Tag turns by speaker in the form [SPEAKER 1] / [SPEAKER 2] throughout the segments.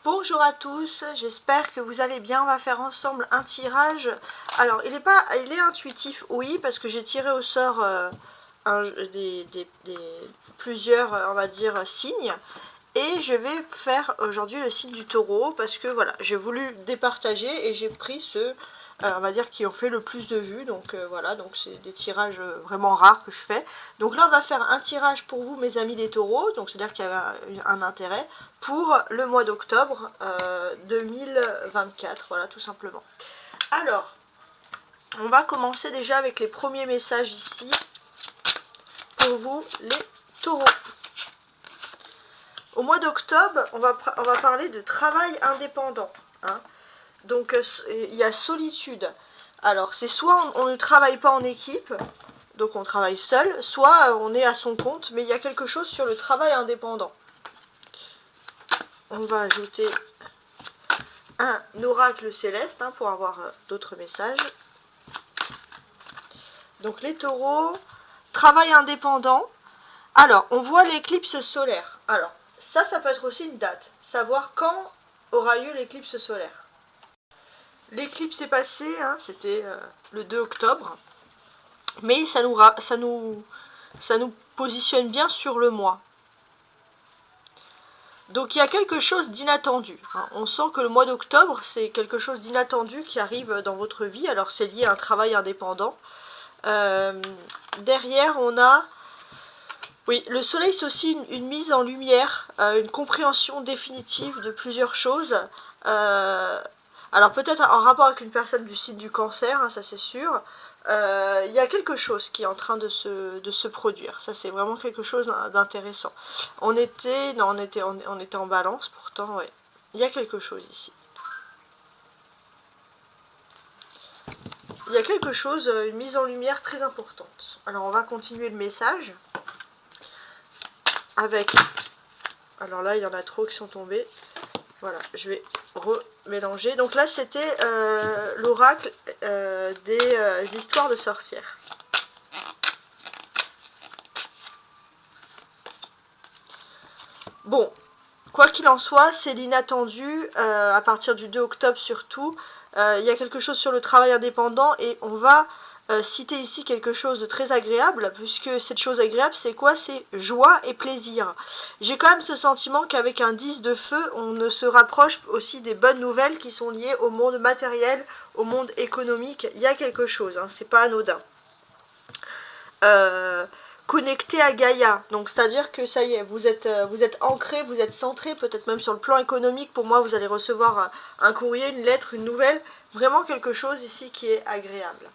[SPEAKER 1] Bonjour à tous, j'espère que vous allez bien. On va faire ensemble un tirage. Alors, il est intuitif, oui, parce que j'ai tiré au sort plusieurs, on va dire, signes. Et je vais faire aujourd'hui le signe du taureau, parce que voilà, j'ai voulu départager et j'ai pris ceux, on va dire, qui ont fait le plus de vues. Donc voilà, donc c'est des tirages vraiment rares que je fais. Donc là, on va faire un tirage pour vous, mes amis les taureaux. Donc c'est-à-dire qu'il y a un intérêt pour le mois d'octobre 2024, voilà, tout simplement. Alors, on va commencer déjà avec les premiers messages ici pour vous, les taureaux. Au mois d'octobre, on va parler de travail indépendant. Hein. Donc, il y a solitude. Alors, c'est soit on ne travaille pas en équipe, donc on travaille seul, soit on est à son compte, mais il y a quelque chose sur le travail indépendant. On va ajouter un oracle céleste hein, pour avoir d'autres messages. Donc les taureaux, travail indépendant. Alors, on voit l'éclipse solaire. Alors, ça peut être aussi une date. Savoir quand aura lieu l'éclipse solaire. L'éclipse est passée, hein, c'était le 2 octobre. Mais ça nous positionne bien sur le mois. Donc il y a quelque chose d'inattendu. On sent que le mois d'octobre, c'est quelque chose d'inattendu qui arrive dans votre vie. Alors c'est lié à un travail indépendant. Derrière, on a... Oui, le soleil, c'est aussi une mise en lumière, une compréhension définitive de plusieurs choses. Alors peut-être en rapport avec une personne du signe du cancer, hein, ça c'est sûr. Il y a quelque chose qui est en train de se produire. Ça c'est vraiment quelque chose d'intéressant. On était en balance pourtant, ouais. Il y a quelque chose ici. Il y a quelque chose, une mise en lumière très importante. Alors on va continuer le message. Avec... Alors là il y en a trop qui sont tombés. Voilà, je vais remélanger. Donc là, c'était l'oracle des histoires de sorcières. Bon, quoi qu'il en soit, c'est l'inattendu, à partir du 2 octobre surtout. Il y a quelque chose sur le travail indépendant et on va citer ici quelque chose de très agréable, puisque cette chose agréable, c'est quoi? C'est joie et plaisir. J'ai quand même ce sentiment qu'avec un 10 de feu, on se rapproche aussi des bonnes nouvelles qui sont liées au monde matériel, au monde économique. Il y a quelque chose, hein, c'est pas anodin. Connecté à Gaïa, donc c'est-à-dire que ça y est, vous êtes ancré, vous êtes centré, peut-être même sur le plan économique. Pour moi, vous allez recevoir un courrier, une lettre, une nouvelle, vraiment quelque chose ici qui est agréable.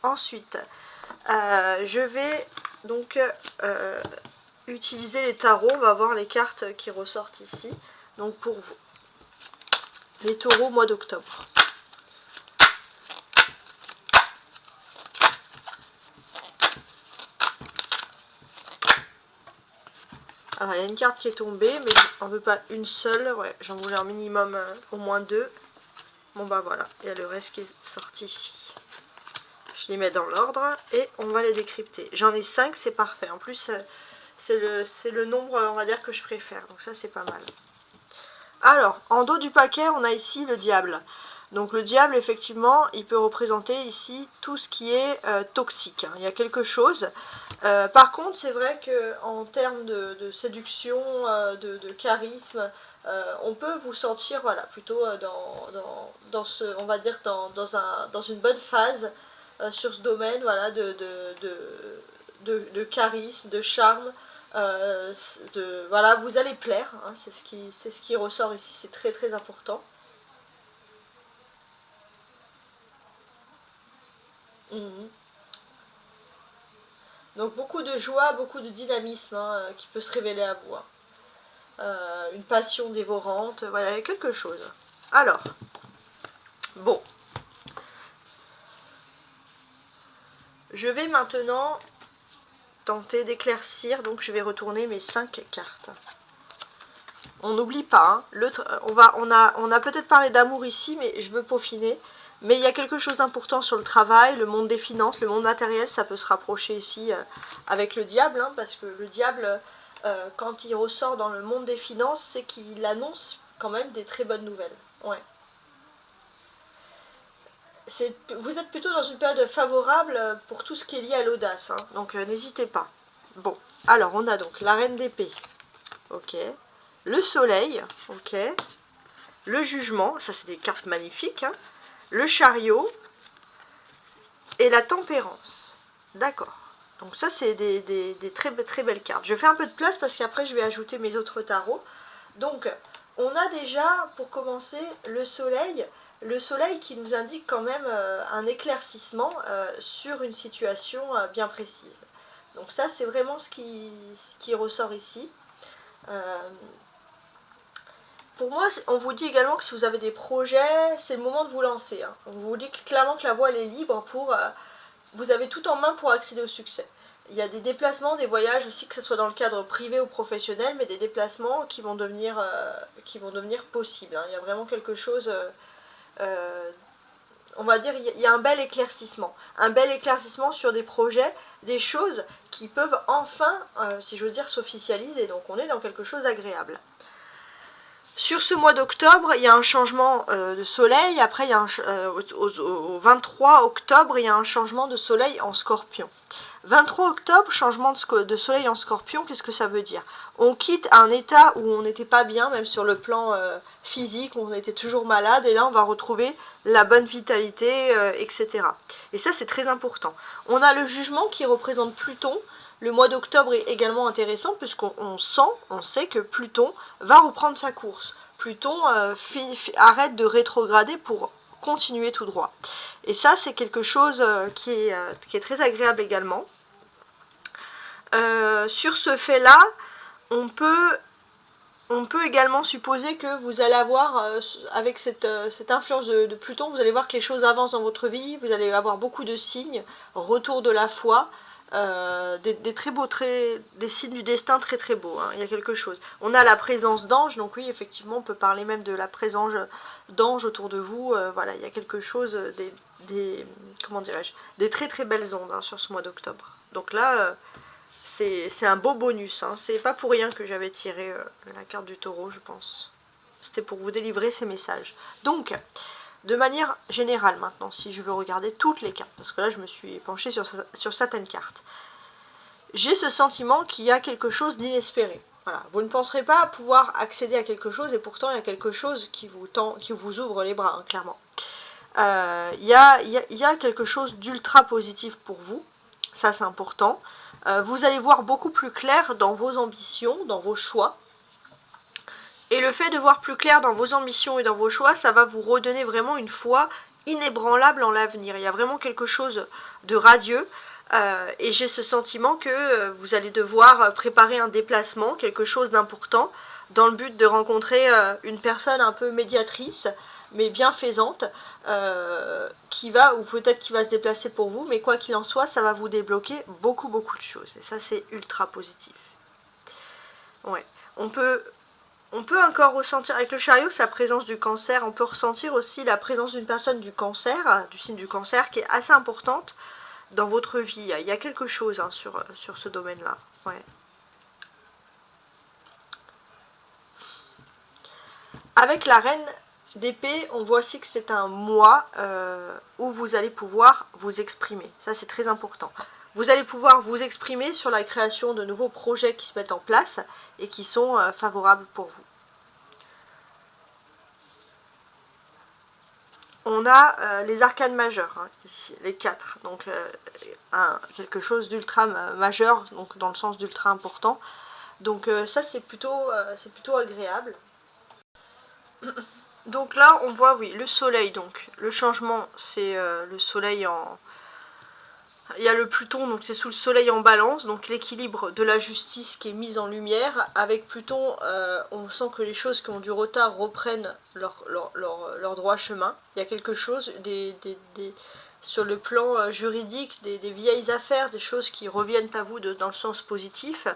[SPEAKER 1] Ensuite, je vais donc utiliser les tarots. On va voir les cartes qui ressortent ici. Donc pour vous, les taureaux mois d'octobre. Alors il y a une carte qui est tombée, mais on ne veut pas une seule. Ouais, j'en voulais un minimum au moins 2. Bon bah voilà, il y a le reste qui est sorti ici. Je les mets dans l'ordre et on va les décrypter. J'en ai 5, c'est parfait. En plus, c'est le nombre, on va dire, que je préfère. Donc ça, c'est pas mal. Alors, en dos du paquet, on a ici le diable. Donc le diable, effectivement, il peut représenter ici tout ce qui est toxique. Hein. Il y a quelque chose. Par contre, c'est vrai qu'en termes de séduction, de charisme, on peut vous sentir, voilà, plutôt dans ce, on va dire, dans une bonne phase. Sur ce domaine, voilà, de charisme, de charme, voilà, vous allez plaire, hein, c'est ce qui ressort ici, c'est très très important. Donc beaucoup de joie, beaucoup de dynamisme hein, qui peut se révéler à vous. Hein. Une passion dévorante, voilà, il y a quelque chose. Alors, bon. Je vais maintenant tenter d'éclaircir, donc je vais retourner mes 5 cartes. On n'oublie pas, hein, on a peut-être parlé d'amour ici, mais je veux peaufiner. Mais il y a quelque chose d'important sur le travail, le monde des finances, le monde matériel, ça peut se rapprocher ici avec le diable, hein, parce que le diable, quand il ressort dans le monde des finances, c'est qu'il annonce quand même des très bonnes nouvelles. Ouais. Vous êtes plutôt dans une période favorable pour tout ce qui est lié à l'audace, hein, donc n'hésitez pas. Bon, alors on a donc la reine d'épée, ok, le soleil, ok, le jugement, ça c'est des cartes magnifiques, hein, le chariot et la tempérance, d'accord. Donc ça c'est des très, très belles cartes. Je fais un peu de place parce qu'après je vais ajouter mes autres tarots. Donc on a déjà, pour commencer, le soleil qui nous indique quand même un éclaircissement sur une situation bien précise. Donc ça c'est vraiment ce qui ressort ici. Pour moi, on vous dit également que si vous avez des projets, c'est le moment de vous lancer, hein. On vous dit clairement que la voie elle est libre pour... vous avez tout en main pour accéder au succès. Il y a des déplacements, des voyages aussi, que ce soit dans le cadre privé ou professionnel, mais des déplacements qui vont devenir possibles, hein. Il y a vraiment quelque chose... on va dire, il y a un bel éclaircissement. Un bel éclaircissement sur des projets, des choses qui peuvent enfin, si je veux dire, s'officialiser. Donc on est dans quelque chose d'agréable. Sur ce mois d'octobre, il y a un changement de soleil. Après, il y a au 23 octobre, il y a un changement de soleil en scorpion. 23 octobre, changement de soleil en scorpion, qu'est-ce que ça veut dire? On quitte un état où on n'était pas bien, même sur le plan physique, où on était toujours malade, et là on va retrouver la bonne vitalité, etc. Et ça c'est très important. On a le jugement qui représente Pluton. Le mois d'octobre est également intéressant puisqu'on sait que Pluton va reprendre sa course. Pluton arrête de rétrograder pour continuer tout droit. Et ça, c'est quelque chose qui est très agréable également. Sur ce fait-là, on peut également supposer que vous allez avoir, avec cette influence de Pluton, vous allez voir que les choses avancent dans votre vie, vous allez avoir beaucoup de signes, retour de la foi, des très beaux des signes du destin très très beaux, hein. Il y a quelque chose. On a la présence d'anges, donc oui, effectivement, on peut parler même de la présence d'anges autour de vous. Voilà, il y a quelque chose, comment dirais-je, des très très belles ondes, hein, sur ce mois d'octobre. Donc là, c'est un beau bonus, hein. C'est pas pour rien que j'avais tiré la carte du taureau, je pense. C'était pour vous délivrer ces messages. Donc, de manière générale maintenant, si je veux regarder toutes les cartes, parce que là je me suis penchée sur certaines cartes, j'ai ce sentiment qu'il y a quelque chose d'inespéré. Voilà. Vous ne penserez pas pouvoir accéder à quelque chose, et pourtant il y a quelque chose qui vous ouvre les bras, hein, clairement. Il y a quelque chose d'ultra positif pour vous, ça c'est important. Vous allez voir beaucoup plus clair dans vos ambitions, dans vos choix. Et le fait de voir plus clair dans vos ambitions et dans vos choix, ça va vous redonner vraiment une foi inébranlable en l'avenir. Il y a vraiment quelque chose de radieux. Et j'ai ce sentiment que vous allez devoir préparer un déplacement, quelque chose d'important, dans le but de rencontrer une personne un peu médiatrice, mais bienfaisante, ou peut-être qui va se déplacer pour vous, mais quoi qu'il en soit, ça va vous débloquer beaucoup de choses. Et ça, c'est ultra positif. Ouais. On peut encore ressentir, avec le chariot, sa présence du cancer, on peut ressentir aussi la présence d'une personne du cancer, du signe du cancer, qui est assez importante dans votre vie. Il y a quelque chose, hein, sur ce domaine-là. Ouais. Avec la reine d'épée, on voit aussi que c'est un mois où vous allez pouvoir vous exprimer. Ça, c'est très important. Vous allez pouvoir vous exprimer sur la création de nouveaux projets qui se mettent en place et qui sont favorables pour vous. On a les arcanes majeures, hein, ici, les 4. Donc quelque chose d'ultra majeur, donc dans le sens d'ultra important. Donc ça c'est plutôt agréable. Donc là on voit, oui, le soleil, donc le changement c'est le soleil en... Il y a le Pluton, donc c'est sous le soleil en balance, donc l'équilibre de la justice qui est mise en lumière. Avec Pluton, on sent que les choses qui ont du retard reprennent leur droit chemin. Il y a quelque chose, sur le plan juridique, des vieilles affaires, des choses qui reviennent à vous dans le sens positif.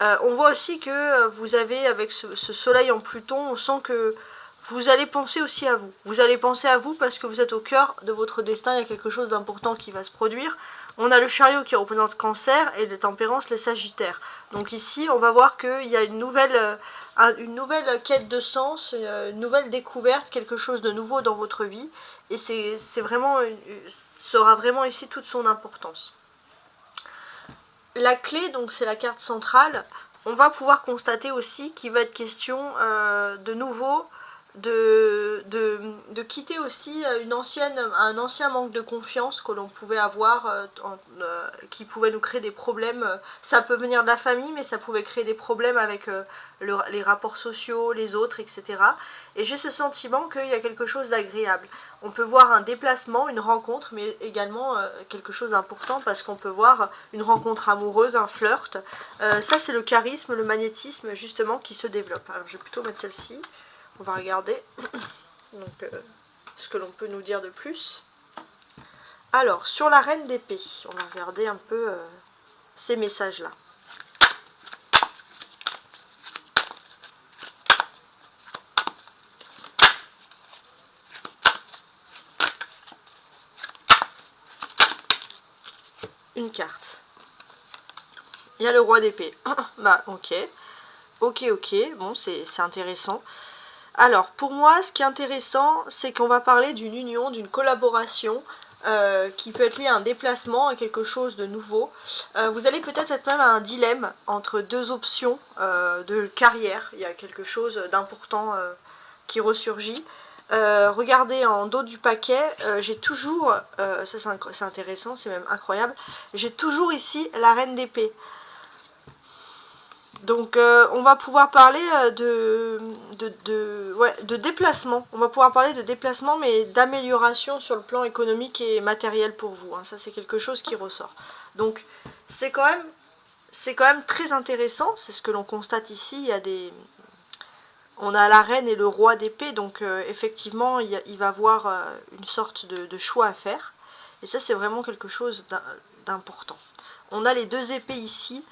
[SPEAKER 1] On voit aussi que vous avez, avec ce soleil en Pluton, on sent que vous allez penser aussi à vous. Vous allez penser à vous parce que vous êtes au cœur de votre destin, il y a quelque chose d'important qui va se produire. On a le chariot qui représente Cancer et les tempérances, les Sagittaires. Donc ici, on va voir qu'il y a une nouvelle quête de sens, une nouvelle découverte, quelque chose de nouveau dans votre vie. Et c'est vraiment, sera vraiment ici toute son importance. La clé, donc c'est la carte centrale. On va pouvoir constater aussi qu'il va être question de nouveau de quitter aussi un ancien manque de confiance que l'on pouvait avoir, qui pouvait nous créer des problèmes. Ça peut venir de la famille, mais ça pouvait créer des problèmes avec les rapports sociaux, les autres, etc. Et j'ai ce sentiment qu'il y a quelque chose d'agréable. On peut voir un déplacement, une rencontre, mais également quelque chose d'important parce qu'on peut voir une rencontre amoureuse, un flirt. Ça, c'est le charisme, le magnétisme, justement, qui se développe. Alors, je vais plutôt mettre celle-ci. On va regarder donc, ce que l'on peut nous dire de plus. Alors, sur la reine d'épée, on va regarder un peu ces messages-là. Une carte. Il y a le roi d'épée. Bah, ok. Ok, bon, c'est intéressant. Alors, pour moi, ce qui est intéressant, c'est qu'on va parler d'une union, d'une collaboration qui peut être liée à un déplacement, à quelque chose de nouveau. Vous allez peut-être être même à un dilemme entre deux options de carrière. Il y a quelque chose d'important qui ressurgit. Regardez en dos du paquet, j'ai toujours, ça c'est intéressant, c'est même incroyable, j'ai toujours ici la reine d'épée. Donc on va pouvoir parler de déplacement. On va pouvoir parler de déplacement, mais d'amélioration sur le plan économique et matériel pour vous. Hein. Ça, c'est quelque chose qui ressort. Donc c'est quand même très intéressant. C'est ce que l'on constate ici. Il y a on a la reine et le roi d'épée. Donc effectivement, il va y avoir une sorte de choix à faire. Et ça, c'est vraiment quelque chose d'important. On a les deux épées ici.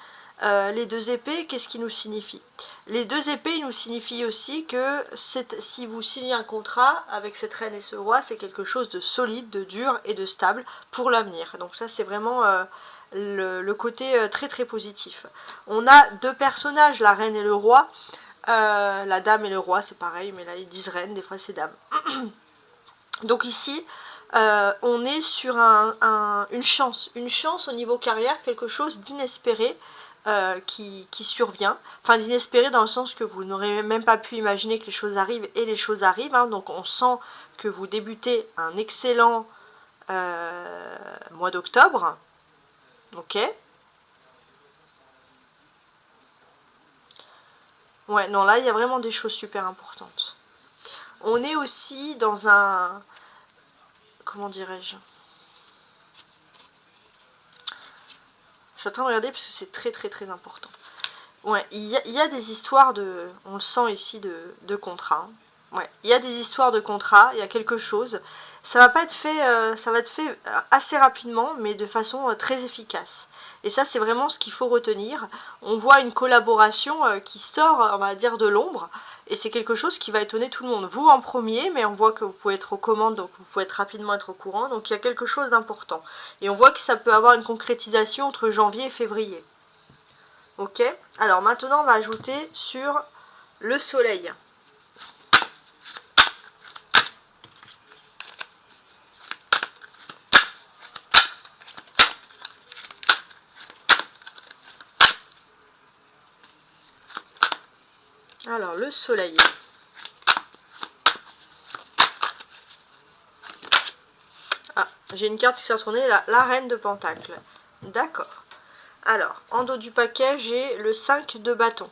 [SPEAKER 1] Les deux épées, qu'est-ce qui nous signifie? Les deux épées, ils nous signifient aussi que si vous signez un contrat avec cette reine et ce roi, c'est quelque chose de solide, de dur et de stable pour l'avenir. Donc ça, c'est vraiment le côté très très positif. On a deux personnages, la reine et le roi. La dame et le roi, c'est pareil, mais là, ils disent reine, des fois c'est dame. Donc ici, on est sur une chance au niveau carrière, quelque chose d'inespéré. Qui survient, enfin d'inespéré dans le sens que vous n'aurez même pas pu imaginer que les choses arrivent et les choses arrivent, hein. Donc on sent que vous débutez un excellent mois d'octobre, ok. Ouais, non, là il y a vraiment des choses super importantes. On est aussi dans un, comment dirais-je, je suis en train de regarder parce que c'est très très très important. Ouais, il y a des histoires de... On le sent ici de contrat. Ouais, il y a des histoires de contrat, il y a quelque chose. Ça va pas être fait, ça va être fait assez rapidement, mais de façon très efficace. Et ça, c'est vraiment ce qu'il faut retenir. On voit une collaboration qui sort, on va dire, de l'ombre. Et c'est quelque chose qui va étonner tout le monde. Vous en premier, mais on voit que vous pouvez être aux commandes, donc vous pouvez rapidement être au courant. Donc il y a quelque chose d'important. Et on voit que ça peut avoir une concrétisation entre janvier et février. Ok, alors maintenant on va ajouter sur le soleil. Alors le soleil. Ah, j'ai une carte qui s'est retournée, la reine de Pentacle. D'accord. Alors, en dos du paquet, j'ai le 5 de bâton.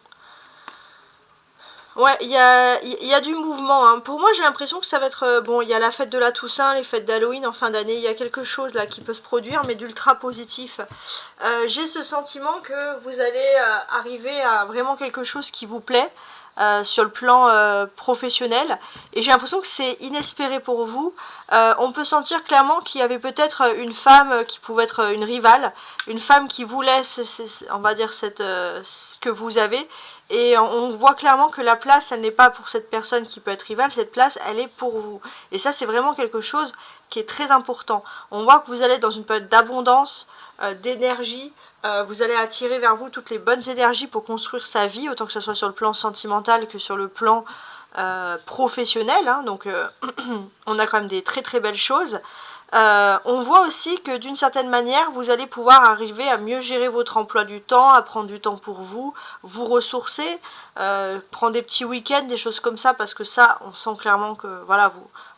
[SPEAKER 1] Ouais, il y a du mouvement. Hein. Pour moi, j'ai l'impression que ça va être... bon, il y a la fête de la Toussaint, les fêtes d'Halloween en fin d'année. Il y a quelque chose là qui peut se produire, mais d'ultra positif. J'ai ce sentiment que vous allez arriver à vraiment quelque chose qui vous plaît. Sur le plan professionnel, et j'ai l'impression que c'est inespéré pour vous. On peut sentir clairement qu'il y avait peut-être une femme qui pouvait être une rivale, une femme qui voulait, on va dire, ce que vous avez, Et on voit clairement que la place, elle n'est pas pour cette personne qui peut être rivale, cette place, elle est pour vous. Et ça, c'est vraiment quelque chose qui est très important. On voit que vous allez être dans une période d'abondance, d'énergie, vous allez attirer vers vous toutes les bonnes énergies pour construire sa vie, autant que ce soit sur le plan sentimental que sur le plan professionnel. Hein. Donc on a quand même des très très belles choses. On voit aussi que d'une certaine manière, vous allez pouvoir arriver à mieux gérer votre emploi du temps, à prendre du temps pour vous, vous ressourcer, prendre des petits week-ends, des choses comme ça, parce que ça, on sent clairement que voilà,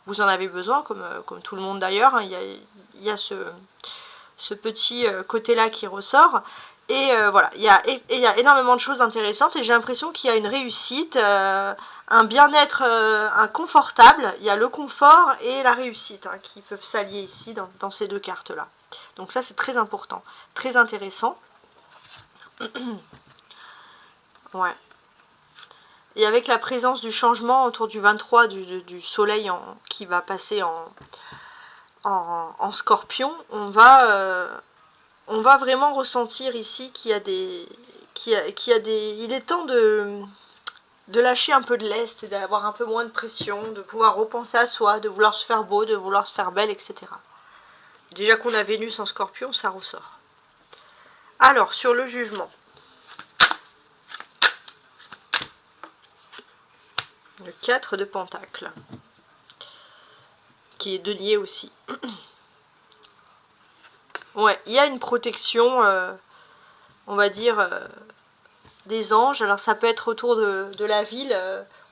[SPEAKER 1] vous en avez besoin, comme tout le monde d'ailleurs. Hein, il y a ce petit côté-là qui ressort. Et voilà, il y a énormément de choses intéressantes et j'ai l'impression qu'il y a une réussite, un bien-être confortable. Il y a le confort et la réussite hein, qui peuvent s'allier ici dans ces deux cartes-là. Donc ça, c'est très important, très intéressant. Ouais. Et avec la présence du changement autour du 23 du soleil qui va passer en scorpion, on va vraiment ressentir ici qu'il y a des... Il est temps de lâcher un peu de lest et d'avoir un peu moins de pression, de pouvoir repenser à soi, de vouloir se faire beau, de vouloir se faire belle, etc. Déjà qu'on a Vénus en scorpion, ça ressort. Alors, sur le jugement. Le 4 de Pentacles. Qui est denier aussi. Ouais, il y a une protection, on va dire, des anges. Alors ça peut être autour de la ville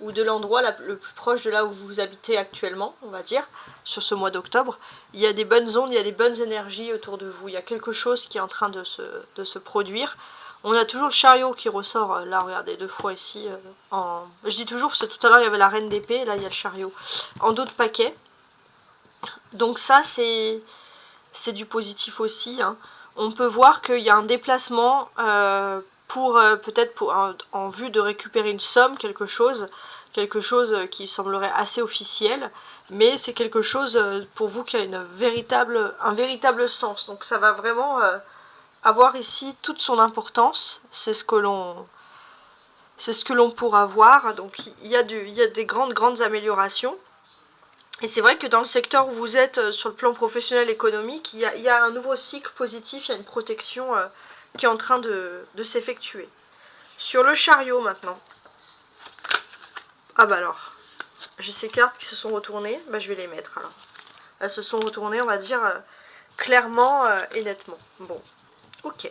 [SPEAKER 1] ou de l'endroit le plus proche de là où vous habitez actuellement, on va dire, sur ce mois d'octobre. Il y a des bonnes ondes, il y a des bonnes énergies autour de vous. Il y a quelque chose qui est en train de se produire. On a toujours le chariot qui ressort, là, regardez, 2 fois ici. Je dis toujours, parce que tout à l'heure il y avait la reine d'épée, là il y a le chariot. En dos de paquet. Donc ça, c'est du positif aussi. Hein. On peut voir qu'il y a un déplacement peut-être en vue de récupérer une somme, quelque chose qui semblerait assez officiel, mais c'est quelque chose pour vous qui a un véritable sens. Donc ça va vraiment avoir ici toute son importance. C'est ce que l'on pourra voir. Donc il y a des grandes améliorations. Et c'est vrai que dans le secteur où vous êtes, sur le plan professionnel, économique, il y a un nouveau cycle positif, il y a une protection qui est en train de s'effectuer. Sur le chariot maintenant. Ah bah alors, j'ai ces cartes qui se sont retournées, bah je vais les mettre alors. Elles se sont retournées, on va dire, clairement et nettement. Bon, ok.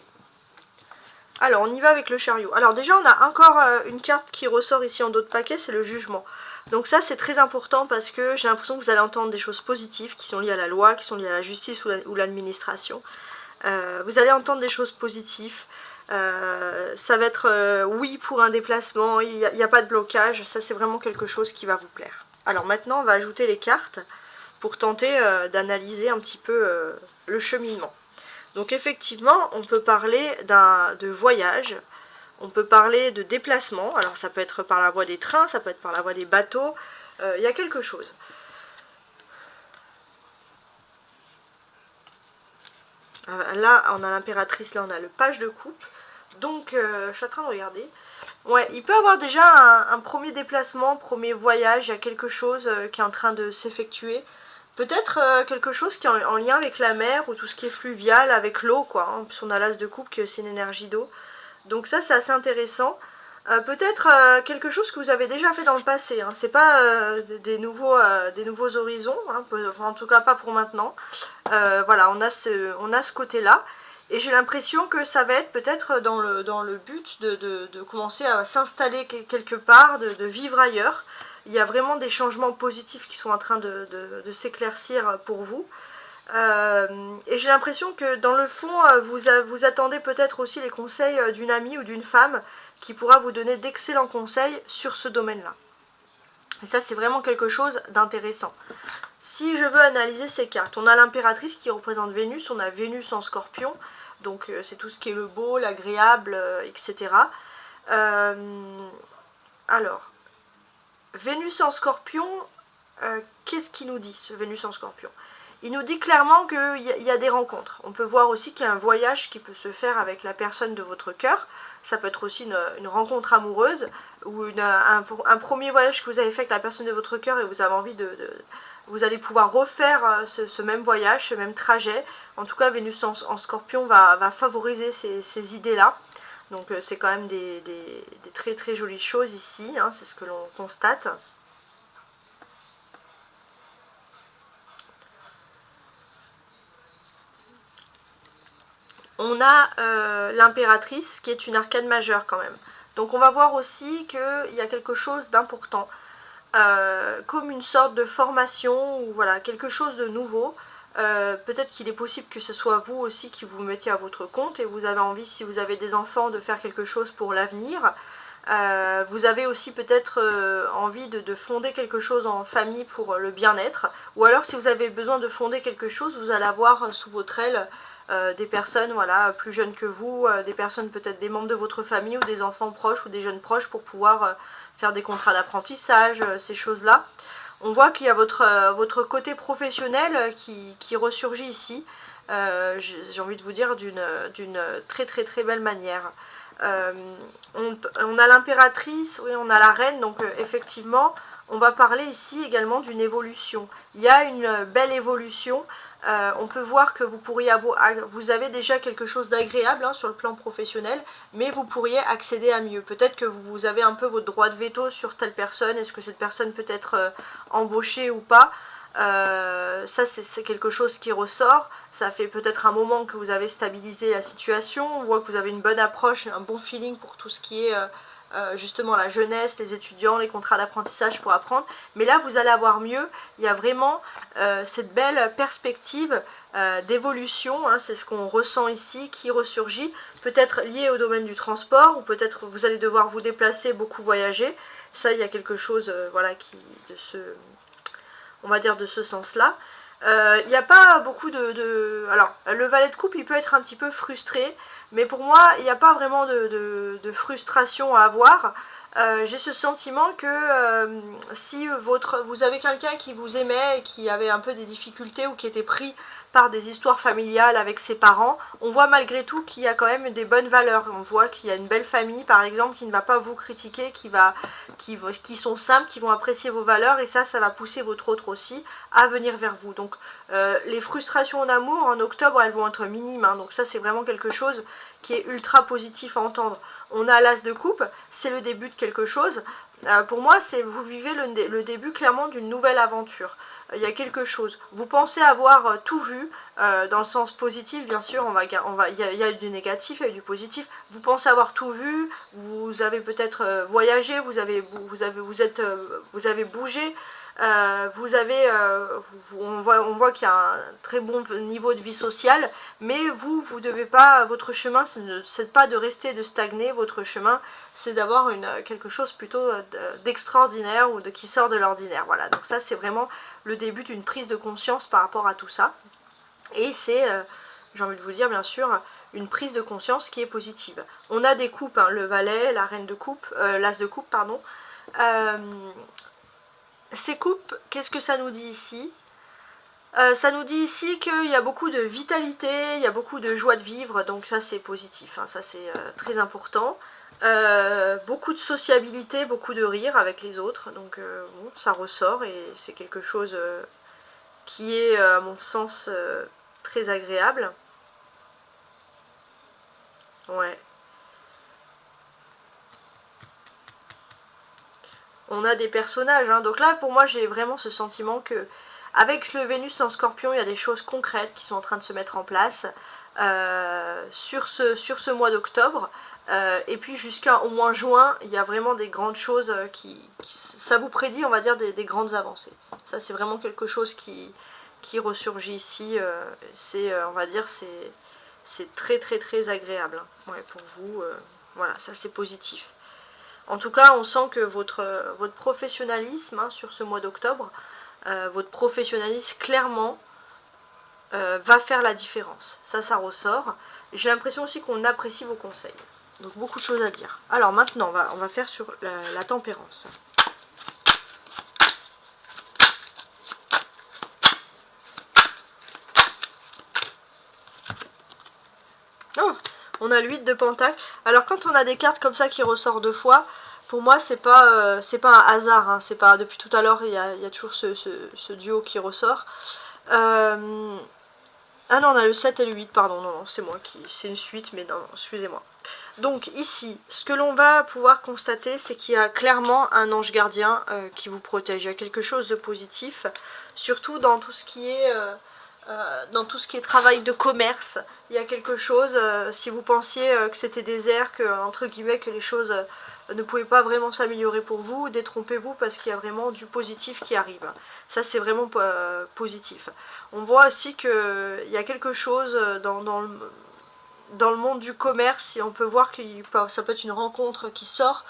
[SPEAKER 1] Alors, on y va avec le chariot. Alors déjà, on a encore une carte qui ressort ici en dos de paquet, c'est le jugement. Donc ça, c'est très important parce que j'ai l'impression que vous allez entendre des choses positives qui sont liées à la loi, qui sont liées à la justice ou l'administration. Vous allez entendre des choses positives. Ça va être oui pour un déplacement, il n'y a pas de blocage. Ça, c'est vraiment quelque chose qui va vous plaire. Alors maintenant, on va ajouter les cartes pour tenter d'analyser un petit peu le cheminement. Donc effectivement, on peut parler de voyage, on peut parler de déplacement, alors ça peut être par la voie des trains, ça peut être par la voie des bateaux, il y a quelque chose. Là, on a l'impératrice, là on a le page de coupe, donc je suis en train de regarder. Ouais, il peut y avoir déjà un premier déplacement, premier voyage, il y a quelque chose qui est en train de s'effectuer. Peut-être quelque chose qui est en lien avec la mer ou tout ce qui est fluvial, avec l'eau, quoi. Hein. En plus, on a l'as de coupe qui est aussi une énergie d'eau. Donc ça, c'est assez intéressant. Peut-être quelque chose que vous avez déjà fait dans le passé. Hein. C'est pas des nouveaux horizons, hein. Enfin, en tout cas pas pour maintenant. Voilà, on a ce côté-là. Et j'ai l'impression que ça va être peut-être dans le but de commencer à s'installer quelque part, de vivre ailleurs. Il y a vraiment des changements positifs qui sont en train de s'éclaircir pour vous. Et j'ai l'impression que dans le fond, vous attendez peut-être aussi les conseils d'une amie ou d'une femme qui pourra vous donner d'excellents conseils sur ce domaine-là. Et ça, c'est vraiment quelque chose d'intéressant. Si je veux analyser ces cartes, on a l'impératrice qui représente Vénus, on a Vénus en scorpion, donc c'est tout ce qui est le beau, l'agréable, etc. Alors, Vénus en scorpion, qu'est-ce qu'il nous dit, ce Vénus en scorpion? Il nous dit clairement qu'il y a des rencontres. On peut voir aussi qu'il y a un voyage qui peut se faire avec la personne de votre cœur. Ça peut être aussi une rencontre amoureuse ou un premier voyage que vous avez fait avec la personne de votre cœur et vous avez envie vous allez pouvoir refaire ce même voyage, ce même trajet. En tout cas, Vénus en Scorpion va favoriser ces idées-là. Donc c'est quand même des très très jolies choses ici, hein, c'est ce que l'on constate. On a l'impératrice qui est une arcane majeure quand même. Donc on va voir aussi qu'il y a quelque chose d'important, comme une sorte de formation ou voilà, quelque chose de nouveau. Peut-être qu'il est possible que ce soit vous aussi qui vous mettiez à votre compte et vous avez envie, si vous avez des enfants, de faire quelque chose pour l'avenir. Vous avez aussi peut-être envie de fonder quelque chose en famille pour le bien-être. Ou alors si vous avez besoin de fonder quelque chose, vous allez avoir sous votre aile des personnes voilà, plus jeunes que vous, des personnes peut-être des membres de votre famille ou des enfants proches ou des jeunes proches pour pouvoir faire des contrats d'apprentissage, ces choses-là. On voit qu'il y a votre côté professionnel qui ressurgit ici, j'ai envie de vous dire d'une très très très belle manière. On a l'impératrice, oui, on a la reine, donc effectivement, on va parler ici également d'une évolution. Il y a une belle évolution. On peut voir que vous avez déjà quelque chose d'agréable hein, sur le plan professionnel, mais vous pourriez accéder à mieux. Peut-être que vous avez un peu votre droit de veto sur telle personne, est-ce que cette personne peut être embauchée ou pas. Ça c'est quelque chose qui ressort. Ça fait peut-être un moment que vous avez stabilisé la situation, on voit que vous avez une bonne approche, un bon feeling pour tout ce qui est justement la jeunesse, les étudiants, les contrats d'apprentissage pour apprendre. Mais là vous allez avoir mieux, il y a vraiment cette belle perspective d'évolution, hein, c'est ce qu'on ressent ici qui ressurgit, peut-être lié au domaine du transport, ou peut-être vous allez devoir vous déplacer, beaucoup voyager. Ça il y a quelque chose voilà, on va dire de ce sens-là. Il n'y a pas beaucoup Alors, le valet de coupe, il peut être un petit peu frustré, mais pour moi, il n'y a pas vraiment de frustration à avoir. J'ai ce sentiment que si vous avez quelqu'un qui vous aimait et qui avait un peu des difficultés ou qui était pris par des histoires familiales avec ses parents, on voit malgré tout qu'il y a quand même des bonnes valeurs. On voit qu'il y a une belle famille, par exemple, qui ne va pas vous critiquer, qui sont simples, qui vont apprécier vos valeurs, et ça va pousser votre autre aussi à venir vers vous. Donc les frustrations en amour, en octobre, elles vont être minimes, hein, donc ça c'est vraiment quelque chose qui est ultra positif à entendre. On a l'as de coupe, c'est le début de quelque chose. Pour moi, vous vivez le début clairement d'une nouvelle aventure. Il y a quelque chose. Vous pensez avoir tout vu, dans le sens positif, bien sûr, il y a du négatif et du positif. Vous pensez avoir tout vu, vous avez peut-être voyagé, vous avez bougé, on voit qu'il y a un très bon niveau de vie sociale, mais vous devez pas, votre chemin, c'est pas de rester, de stagner, votre chemin, c'est d'avoir quelque chose plutôt d'extraordinaire ou qui sort de l'ordinaire. Voilà, donc ça c'est vraiment le début d'une prise de conscience par rapport à tout ça. Et c'est, j'ai envie de vous dire bien sûr, une prise de conscience qui est positive. On a des coupes, hein, le valet, la reine de coupe, l'as de coupe, pardon. Ces coupes, qu'est-ce que ça nous dit ici? Ça nous dit ici qu'il y a beaucoup de vitalité, il y a beaucoup de joie de vivre, donc ça c'est positif, hein, ça c'est très important. Beaucoup de sociabilité, beaucoup de rire avec les autres, donc bon, ça ressort et c'est quelque chose qui est à mon sens très agréable. Ouais. On a des personnages, hein. Donc là pour moi j'ai vraiment ce sentiment que avec le Vénus en Scorpion, il y a des choses concrètes qui sont en train de se mettre en place sur ce mois d'octobre. Et puis jusqu'au mois juin, il y a vraiment des grandes choses ça vous prédit, on va dire, des grandes avancées. Ça c'est vraiment quelque chose qui ressurgit ici. On va dire, c'est très très très agréable, hein. Ouais, pour vous. Voilà, ça c'est positif. En tout cas, on sent que votre professionnalisme, hein, sur ce mois d'octobre, votre professionnalisme clairement va faire la différence. Ça ressort. J'ai l'impression aussi qu'on apprécie vos conseils. Donc beaucoup de choses à dire. Alors maintenant, on va faire sur la tempérance. On a le 8 de Pentacle. Alors quand on a des cartes comme ça qui ressortent 2 fois, pour moi c'est pas un hasard. Hein. C'est pas depuis tout à l'heure, il y a toujours ce duo qui ressort. Ah non, on a le 7 et le 8, pardon, non, c'est moi qui... C'est une suite, mais non, excusez-moi. Donc ici, ce que l'on va pouvoir constater, c'est qu'il y a clairement un ange gardien qui vous protège. Il y a quelque chose de positif, surtout dans tout ce qui est travail de commerce. Il y a quelque chose, si vous pensiez que c'était désert, que entre guillemets que les choses ne pouvaient pas vraiment s'améliorer pour vous, détrompez-vous parce qu'il y a vraiment du positif qui arrive. Ça c'est vraiment positif. On voit aussi qu'il y a quelque chose dans le monde du commerce, et on peut voir que ça peut être une rencontre qui sort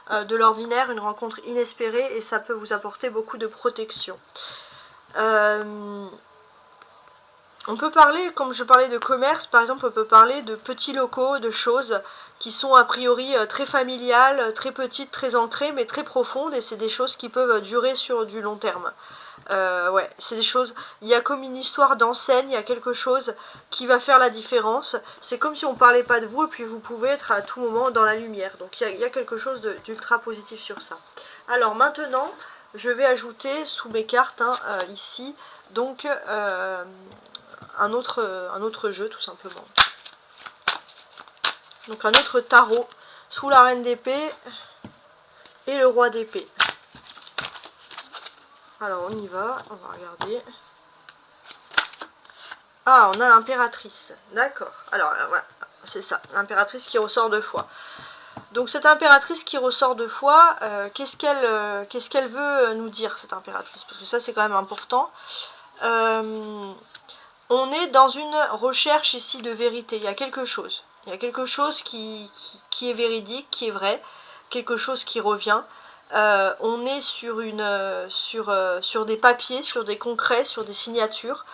[SPEAKER 1] de l'ordinaire, une rencontre inespérée, et ça peut vous apporter beaucoup de protection. On peut parler, comme je parlais de commerce, par exemple, on peut parler de petits locaux, de choses qui sont a priori très familiales, très petites, très ancrées, mais très profondes, et c'est des choses qui peuvent durer sur du long terme. Ouais, c'est des choses, il y a comme une histoire d'enseigne, il y a quelque chose qui va faire la différence. C'est comme si on parlait pas de vous, et puis vous pouvez être à tout moment dans la lumière. Donc il y a quelque chose d'ultra positif sur ça. Alors maintenant, je vais ajouter sous mes cartes, ici, donc un autre jeu tout simplement. Donc un autre tarot sous la reine d'épée et le roi d'épée. Alors on y va, on va regarder. Ah, on a l'impératrice, d'accord. Alors voilà, c'est ça, l'impératrice qui ressort 2 fois. Donc cette impératrice qui ressort 2 fois, qu'est-ce qu'elle veut nous dire, cette impératrice? Parce que ça c'est quand même important. On est dans une recherche ici de vérité, il y a quelque chose. Il y a quelque chose qui est véridique, qui est vrai, quelque chose qui revient. On est sur des papiers, sur des concrets, sur des signatures.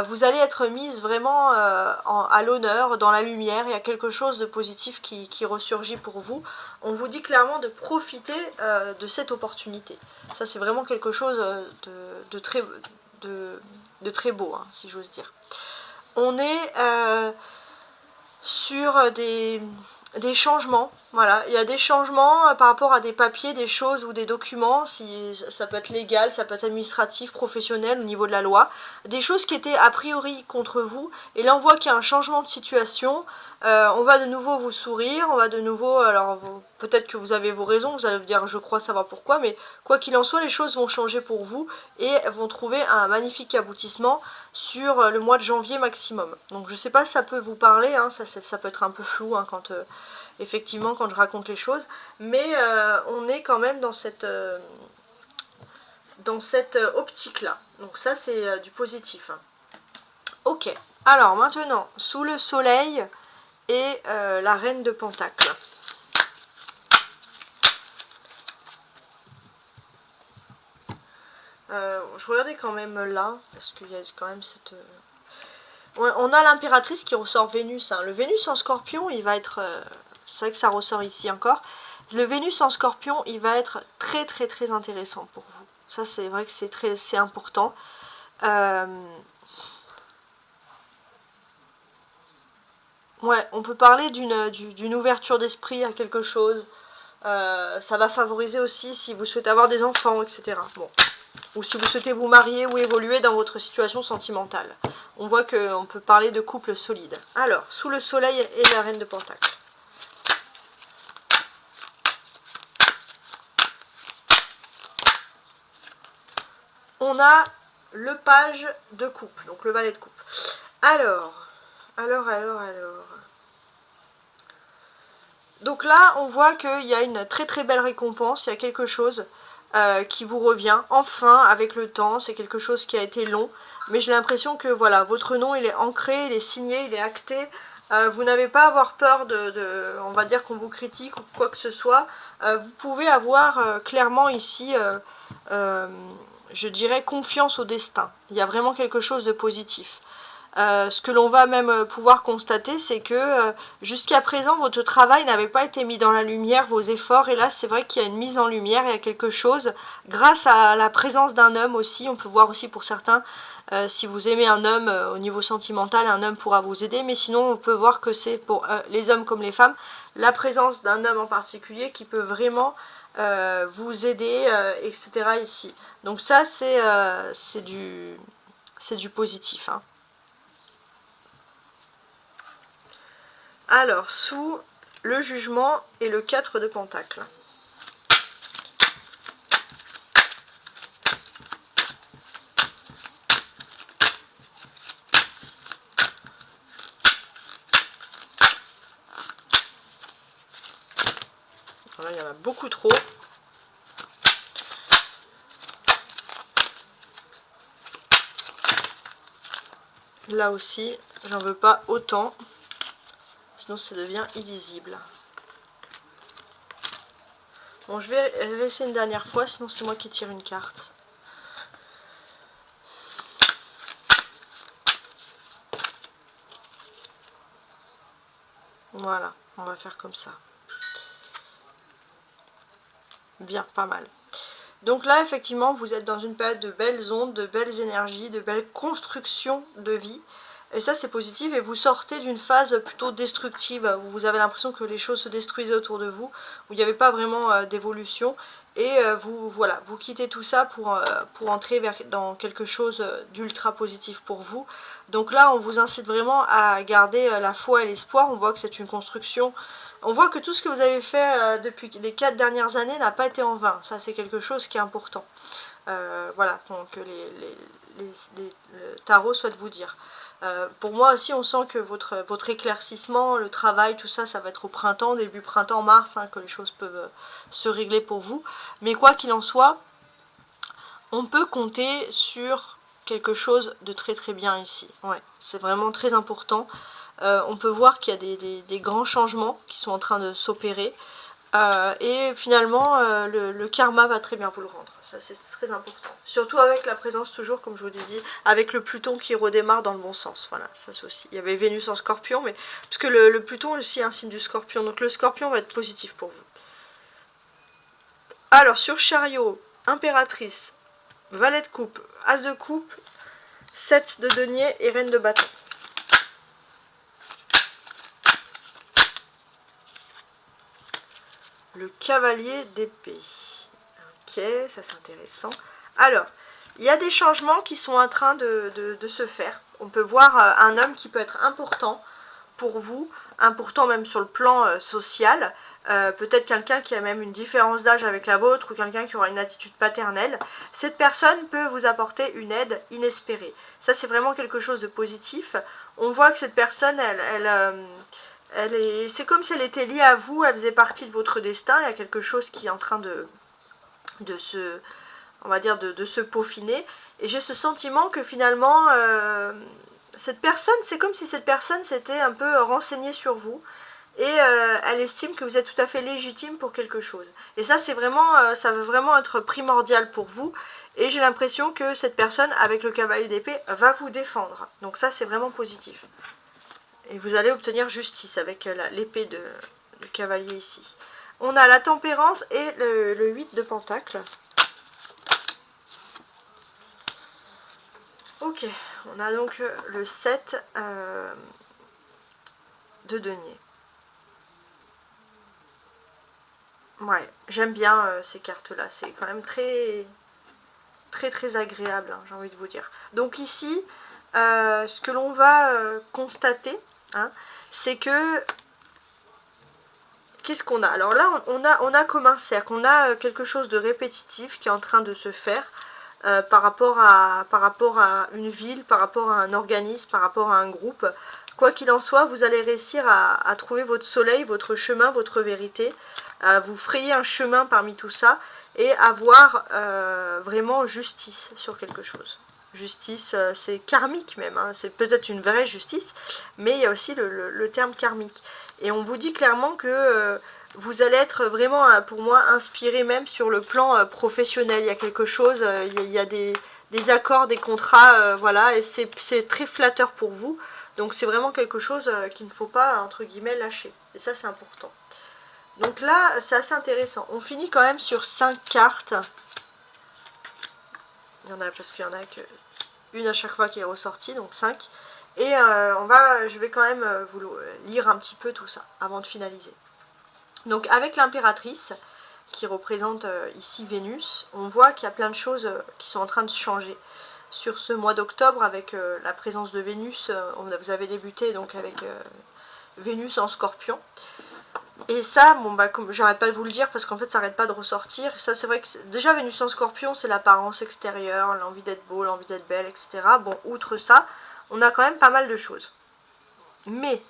[SPEAKER 1] Vous allez être mise vraiment à l'honneur, dans la lumière. Il y a quelque chose de positif qui ressurgit pour vous. On vous dit clairement de profiter de cette opportunité. Ça c'est vraiment quelque chose de très beau, hein, si j'ose dire. On est sur des changements, voilà, il y a des changements par rapport à des papiers, des choses ou des documents, si ça peut être légal, ça peut être administratif, professionnel, au niveau de la loi, des choses qui étaient a priori contre vous, et là on voit qu'il y a un changement de situation, on va de nouveau vous sourire, on va de nouveau, alors peut-être que vous avez vos raisons, vous allez me dire je crois savoir pourquoi, mais quoi qu'il en soit, les choses vont changer pour vous, et vont trouver un magnifique aboutissement sur le mois de janvier maximum. Donc je sais pas si ça peut vous parler, hein, ça peut être un peu flou hein, quand effectivement quand je raconte les choses, mais on est quand même dans cette optique là. Donc ça c'est du positif. Hein. Ok, alors maintenant sous le soleil et la reine de Pentacle. Je regardais quand même là, parce qu'il y a quand même cette... On a l'impératrice qui ressort Vénus. Hein. Le Vénus en Scorpion, il va être... c'est vrai que ça ressort ici encore. Le Vénus en Scorpion, il va être très très très intéressant pour vous. Ça c'est vrai que c'est important. Ouais, on peut parler d'une ouverture d'esprit à quelque chose. Ça va favoriser aussi si vous souhaitez avoir des enfants, etc. Bon. Ou si vous souhaitez vous marier ou évoluer dans votre situation sentimentale. On voit qu'on peut parler de couple solide. Alors, sous le soleil et la reine de Pentacle. On a le page de coupe, donc le valet de coupe. Alors. Donc là, on voit qu'il y a une très très belle récompense, il y a quelque chose qui vous revient, enfin, avec le temps, c'est quelque chose qui a été long, mais j'ai l'impression que voilà, votre nom, il est ancré, il est signé, il est acté, vous n'avez pas à avoir peur on va dire qu'on vous critique ou quoi que ce soit, vous pouvez avoir clairement ici, je dirais, confiance au destin, il y a vraiment quelque chose de positif. Ce que l'on va même pouvoir constater, c'est que jusqu'à présent, votre travail n'avait pas été mis dans la lumière, vos efforts, et là c'est vrai qu'il y a une mise en lumière, il y a quelque chose, grâce à la présence d'un homme aussi, on peut voir aussi pour certains, si vous aimez un homme au niveau sentimental, un homme pourra vous aider, mais sinon on peut voir que c'est pour les hommes comme les femmes, la présence d'un homme en particulier qui peut vraiment vous aider, etc. ici. Donc ça c'est du positif, hein. Alors, sous le jugement et le 4 de Pentacle. Là, il y en a beaucoup trop. Là aussi, j'en veux pas autant. Sinon, ça devient illisible. Bon, je vais laisser une dernière fois, sinon c'est moi qui tire une carte. Voilà, on va faire comme ça. Bien, pas mal. Donc là, effectivement, vous êtes dans une période de belles ondes, de belles énergies, de belles constructions de vie. Et ça, c'est positif. Et vous sortez d'une phase plutôt destructive, où vous avez l'impression que les choses se détruisaient autour de vous, où il n'y avait pas vraiment d'évolution. Et voilà, vous quittez tout ça pour entrer dans quelque chose d'ultra positif pour vous. Donc là, on vous incite vraiment à garder la foi et l'espoir. On voit que c'est une construction. On voit que tout ce que vous avez fait depuis les 4 dernières années n'a pas été en vain. Ça, c'est quelque chose qui est important. Voilà, donc le tarot souhaite vous dire. Pour moi aussi, on sent que votre éclaircissement, le travail, tout ça, ça va être au printemps, début printemps, mars, hein, que les choses peuvent se régler pour vous. Mais quoi qu'il en soit, on peut compter sur quelque chose de très très bien ici. Ouais, c'est vraiment très important. On peut voir qu'il y a des grands changements qui sont en train de s'opérer. Et finalement, le karma va très bien vous le rendre. Ça, c'est très important. Surtout avec la présence, toujours, comme je vous ai dit, avec le Pluton qui redémarre dans le bon sens. Voilà, ça c'est aussi. Il y avait Vénus en Scorpion, mais parce que le Pluton est aussi un signe du Scorpion. Donc le Scorpion va être positif pour vous. Alors, sur Chariot, Impératrice, Valet de coupe, As de coupe, 7 de denier et Reine de bâton. Le cavalier d'épée. Ok, ça c'est intéressant. Alors, il y a des changements qui sont en train de se faire. On peut voir un homme qui peut être important pour vous, important même sur le plan social. Peut-être quelqu'un qui a même une différence d'âge avec la vôtre ou quelqu'un qui aura une attitude paternelle. Cette personne peut vous apporter une aide inespérée. Ça, c'est vraiment quelque chose de positif. On voit que cette personne, c'est comme si elle était liée à vous, elle faisait partie de votre destin. Il y a quelque chose qui est en train de se peaufiner. Et j'ai ce sentiment que finalement, cette personne, c'est comme si cette personne s'était un peu renseignée sur vous. Et elle estime que vous êtes tout à fait légitime pour quelque chose. Et ça, c'est vraiment, ça veut vraiment être primordial pour vous. Et j'ai l'impression que cette personne, avec le cavalier d'épée, va vous défendre. Donc ça, c'est vraiment positif. Et vous allez obtenir justice avec l'épée du cavalier ici. On a la tempérance et le 8 de pentacle. Ok, on a donc le 7 de denier. Ouais, j'aime bien ces cartes-là. C'est quand même très agréable, hein, j'ai envie de vous dire. Donc ici, ce que l'on va constater, hein, c'est que... Qu'est-ce qu'on a? Alors là, on a comme un cercle, on a quelque chose de répétitif qui est en train de se faire par rapport à une ville, par rapport à un organisme, par rapport à un groupe. Quoi qu'il en soit, vous allez réussir à trouver votre soleil, votre chemin, votre vérité, à vous frayer un chemin parmi tout ça et avoir vraiment justice sur quelque chose. Justice, c'est karmique même, hein. C'est peut-être une vraie justice, mais il y a aussi le terme karmique. Et on vous dit clairement que vous allez être vraiment, pour moi, inspiré même sur le plan professionnel. Il y a quelque chose, il y a des des accords, des contrats, voilà, et c'est très flatteur pour vous. Donc c'est vraiment quelque chose qu'il ne faut pas, entre guillemets, lâcher. Et ça, c'est important. Donc là, c'est assez intéressant. On finit quand même sur 5 cartes. Il y en a, parce qu'il y en a qu'une à chaque fois qui est ressortie, donc 5. Et je vais quand même vous lire un petit peu tout ça, avant de finaliser. Donc avec l'impératrice, qui représente ici Vénus, on voit qu'il y a plein de choses qui sont en train de changer. Sur ce mois d'octobre, avec la présence de Vénus, vous avez débuté donc avec Vénus en Scorpion. Et ça, bon bah comme j'arrête pas de vous le dire parce qu'en fait ça n'arrête pas de ressortir. Ça c'est vrai que déjà Vénus en Scorpion c'est l'apparence extérieure, l'envie d'être beau, l'envie d'être belle, etc. Bon, outre ça, on a quand même pas mal de choses. Mais,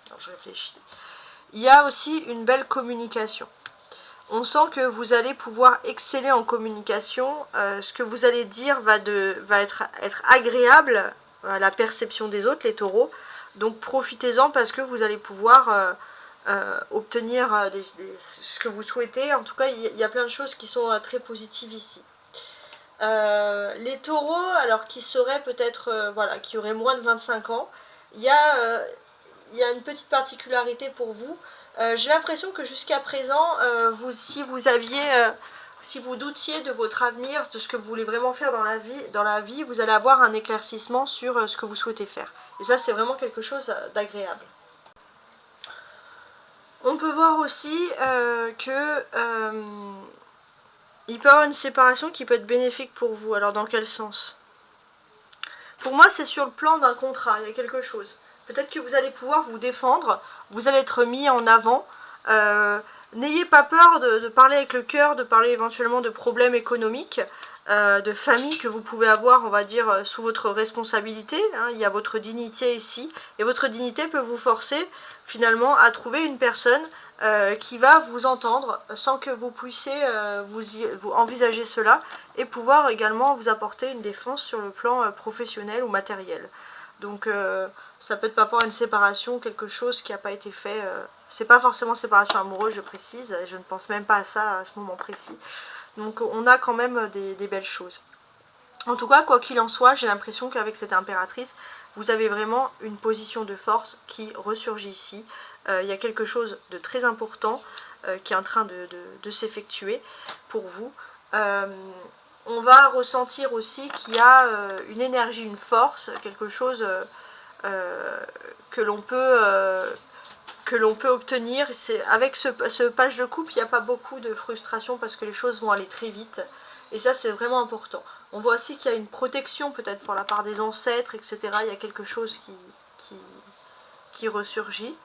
[SPEAKER 1] alors je réfléchis, il y a aussi une belle communication. On sent que vous allez pouvoir exceller en communication. Ce que vous allez dire va être agréable à la perception des autres, les taureaux. Donc profitez-en parce que vous allez pouvoir obtenir ce que vous souhaitez. En tout cas, il y a plein de choses qui sont très positives ici. Les taureaux, alors qui seraient peut-être, voilà, qui auraient moins de 25 ans, il y a une petite particularité pour vous. J'ai l'impression que jusqu'à présent, si vous doutiez de votre avenir, de ce que vous voulez vraiment faire dans la vie, vous allez avoir un éclaircissement sur ce que vous souhaitez faire. Et ça, c'est vraiment quelque chose d'agréable. On peut voir aussi que il peut y avoir une séparation qui peut être bénéfique pour vous. Alors, dans quel sens? Pour moi, c'est sur le plan d'un contrat, il y a quelque chose. Peut-être que vous allez pouvoir vous défendre, vous allez être mis en avant. N'ayez pas peur de parler avec le cœur, de parler éventuellement de problèmes économiques, de famille que vous pouvez avoir, on va dire, sous votre responsabilité. Hein. Il y a votre dignité ici. Et votre dignité peut vous forcer, finalement, à trouver une personne qui va vous entendre sans que vous puissiez vous envisager cela et pouvoir également vous apporter une défense sur le plan professionnel ou matériel. Donc ça peut être par rapport à une séparation, quelque chose qui n'a pas été fait. C'est pas forcément séparation amoureuse, je précise. Je ne pense même pas à ça à ce moment précis. Donc on a quand même des belles choses. En tout cas, quoi qu'il en soit, j'ai l'impression qu'avec cette impératrice, vous avez vraiment une position de force qui ressurgit ici. Il y a quelque chose de très important qui est en train de s'effectuer pour vous. On va ressentir aussi qu'il y a une énergie, une force, quelque chose que l'on peut obtenir. Avec ce page de coupe, il n'y a pas beaucoup de frustration parce que les choses vont aller très vite. Et ça, c'est vraiment important. On voit aussi qu'il y a une protection peut-être pour la part des ancêtres, etc. Il y a quelque chose qui ressurgit.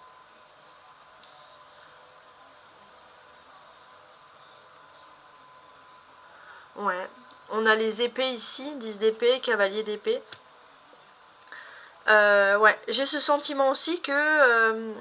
[SPEAKER 1] Ouais. On a les épées ici, 10 d'épée, cavalier d'épée. Ouais, j'ai ce sentiment aussi que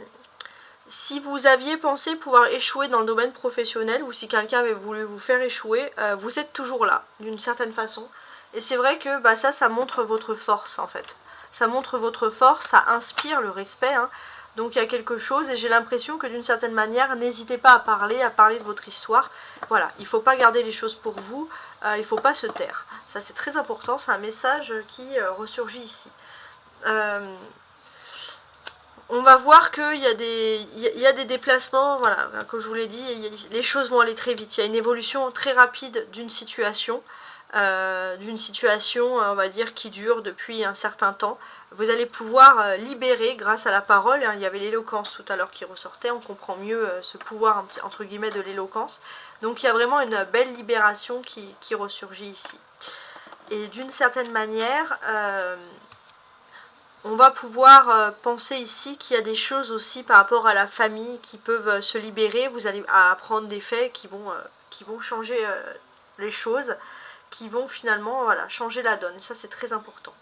[SPEAKER 1] si vous aviez pensé pouvoir échouer dans le domaine professionnel ou si quelqu'un avait voulu vous faire échouer, vous êtes toujours là, d'une certaine façon. Et c'est vrai que bah, ça montre votre force en fait. Ça montre votre force, ça inspire le respect. Hein. Donc il y a quelque chose et j'ai l'impression que d'une certaine manière, n'hésitez pas à parler de votre histoire. Voilà, il ne faut pas garder les choses pour vous, il ne faut pas se taire. Ça c'est très important, c'est un message qui ressurgit ici. On va voir qu'il y a des déplacements, voilà, comme je vous l'ai dit, les choses vont aller très vite. Il y a une évolution très rapide d'une situation, on va dire, qui dure depuis un certain temps. Vous allez pouvoir libérer grâce à la parole. Hein, il y avait l'éloquence tout à l'heure qui ressortait, on comprend mieux ce pouvoir, entre guillemets, de l'éloquence. Donc il y a vraiment une belle libération qui ressurgit ici. Et d'une certaine manière... on va pouvoir penser ici qu'il y a des choses aussi par rapport à la famille qui peuvent se libérer. Vous allez apprendre des faits qui vont changer les choses, qui vont finalement voilà, changer la donne. Et ça, c'est très important.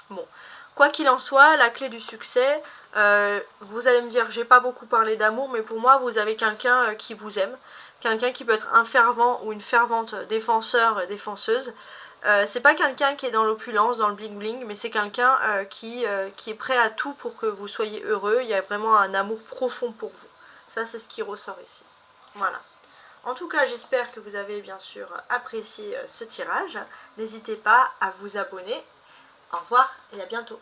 [SPEAKER 1] Bon, quoi qu'il en soit, la clé du succès, vous allez me dire, j'ai pas beaucoup parlé d'amour, mais pour moi, vous avez quelqu'un qui vous aime. Quelqu'un qui peut être un fervent ou une fervente défenseur, défenseuse. C'est pas quelqu'un qui est dans l'opulence, dans le bling bling, mais c'est quelqu'un qui est prêt à tout pour que vous soyez heureux. Il y a vraiment un amour profond pour vous. Ça, c'est ce qui ressort ici. Voilà. En tout cas, j'espère que vous avez bien sûr apprécié ce tirage. N'hésitez pas à vous abonner. Au revoir et à bientôt.